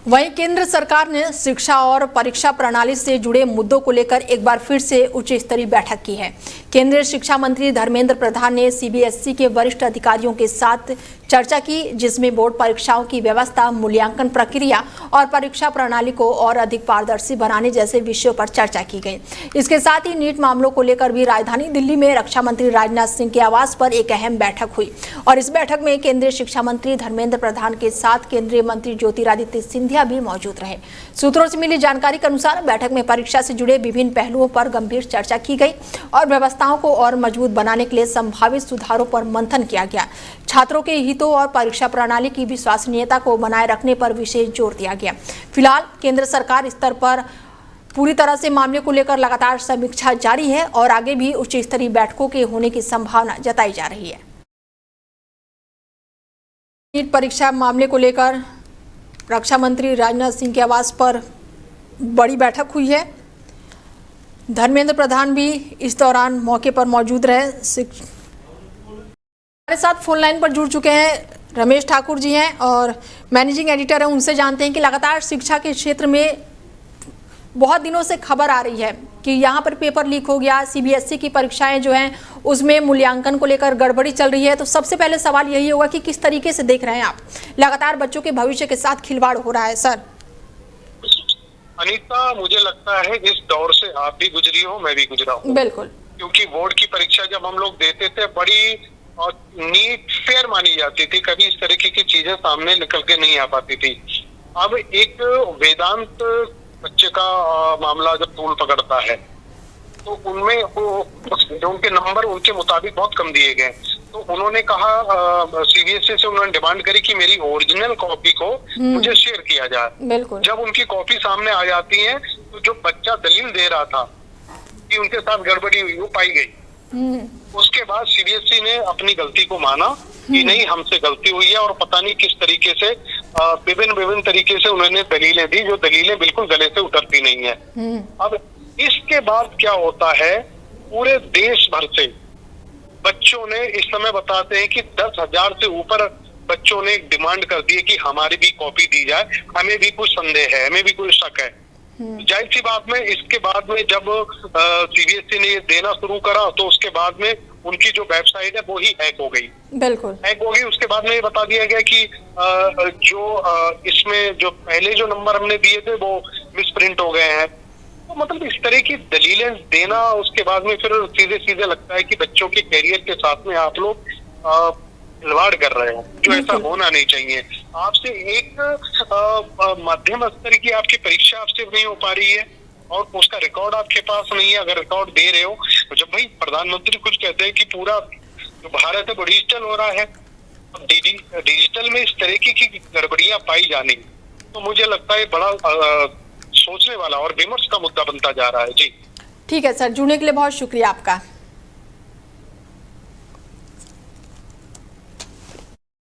वहीं केंद्र सरकार ने शिक्षा और परीक्षा प्रणाली से जुड़े मुद्दों को लेकर एक बार फिर से उच्च स्तरीय बैठक की है। केंद्रीय शिक्षा मंत्री धर्मेंद्र प्रधान ने सीबीएसई के वरिष्ठ अधिकारियों के साथ चर्चा की, जिसमें बोर्ड परीक्षाओं की व्यवस्था, मूल्यांकन प्रक्रिया और परीक्षा प्रणाली को और अधिक पारदर्शी बनाने जैसे विषयों पर चर्चा की गई। इसके साथ ही नीट मामलों को लेकर भी राजधानी दिल्ली में रक्षा मंत्री राजनाथ सिंह के आवास पर एक अहम बैठक हुई और इस बैठक में केंद्रीय शिक्षा मंत्री धर्मेंद्र प्रधान के साथ केंद्रीय मंत्री ज्योतिरादित्य सिंधिया भी मौजूद रहे। सूत्रों से मिली जानकारी के अनुसार बैठक में परीक्षा से जुड़े विभिन्न पहलुओं पर गंभीर चर्चा की गई और व्यवस्थाओं को और मजबूत बनाने के लिए संभावित सुधारों पर मंथन किया गया। छात्रों के हितों और परीक्षा प्रणाली की विश्वसनीयता को बनाए रखने पर विशेष जोर दिया गया। फिलहाल केंद्र सरकार स्तर पर पूरी तरह से मामले को लेकर लगातार समीक्षा जारी है और आगे भी उच्च स्तरीय बैठकों के होने की संभावना जताई जा रही है। नीट परीक्षा मामले को लेकर रक्षा मंत्री राजनाथ सिंह के आवास पर बड़ी बैठक हुई है। धर्मेंद्र प्रधान भी इस दौरान मौके पर मौजूद रहे। हमारे साथ फोन लाइन पर जुड़ चुके हैं रमेश ठाकुर जी हैं और मैनेजिंग एडिटर हैं। उनसे जानते हैं कि लगातार शिक्षा के क्षेत्र में बहुत दिनों से खबर आ रही है कि यहाँ पर पेपर लीक हो गया, सीबीएसई की परीक्षाएं जो हैं उसमें मूल्यांकन को लेकर गड़बड़ी चल रही है। तो सबसे पहले सवाल यही होगा कि किस तरीके से देख रहे हैं आप, लगातार बच्चों के भविष्य के साथ खिलवाड़ हो रहा है। सर अनीता, मुझे लगता है इस दौर से आप भी गुजरी हो, मैं भी गुजरा हूँ। बिल्कुल, क्योंकि बोर्ड की परीक्षा जब हम लोग देते थे बड़ी और नीट फेयर मानी जाती थी, कभी इस तरीके की चीजें सामने निकल के नहीं आ पाती थी। अब एक वेदांत बच्चे का मामला जब तूल पकड़ता है तो उनमें जो उनके नंबर उनके मुताबिक बहुत कम दिए गए, तो उन्होंने कहा सीबीएसई से उन्होंने डिमांड करी कि मेरी ओरिजिनल कॉपी को मुझे शेयर किया जाए। बिल्कुल। जब उनकी कॉपी सामने आ जाती है तो जो बच्चा दलील दे रहा था कि उनके साथ गड़बड़ी हुई वो पाई गई। उसके बाद सीबीएसई ने अपनी गलती को माना कि नहीं, हमसे गलती हुई है और पता नहीं किस तरीके से विभिन्न तरीके से उन्होंने दलीलें दी, जो दलीलें बिल्कुल गले से उतरती नहीं है। अब इसके बाद क्या होता है, पूरे देश भर से बच्चों ने इस समय बताते हैं कि 10,000 से ऊपर बच्चों ने डिमांड कर दी है कि हमारी भी कॉपी दी जाए, हमें भी कुछ संदेह है, हमें भी कोई शक है। जाहिर सी बात में इसके बाद में जब सीबीएसई ने ये देना शुरू करा तो उसके बाद में उनकी जो वेबसाइट है वो ही हैक हो गई। बिल्कुल हैक हो गई। उसके बाद में ये बता दिया गया कि इसमें जो पहले जो नंबर हमने दिए थे वो मिसप्रिंट हो गए हैं। तो मतलब इस तरह की दलीलें देना, उसके बाद में फिर सीधे लगता है कि बच्चों के कैरियर के साथ में आप लोग खिलवाड़ कर रहे हो, जो ऐसा होना नहीं चाहिए। आपसे एक मध्यम स्तर की आपकी परीक्षा आपसे नहीं हो पा रही है और उसका रिकॉर्ड आपके पास नहीं है। अगर रिकॉर्ड दे रहे हो तो जब भाई प्रधानमंत्री कुछ कहते हैं कि पूरा जो भारत है वो डिजिटल हो रहा है, डिजिटल में इस तरीके की गड़बड़ियां पाई जानी, तो मुझे लगता है बड़ा सोचने वाला और विमर्श का मुद्दा बनता जा रहा है। जी ठीक है सर, जुड़ने के लिए बहुत शुक्रिया आपका।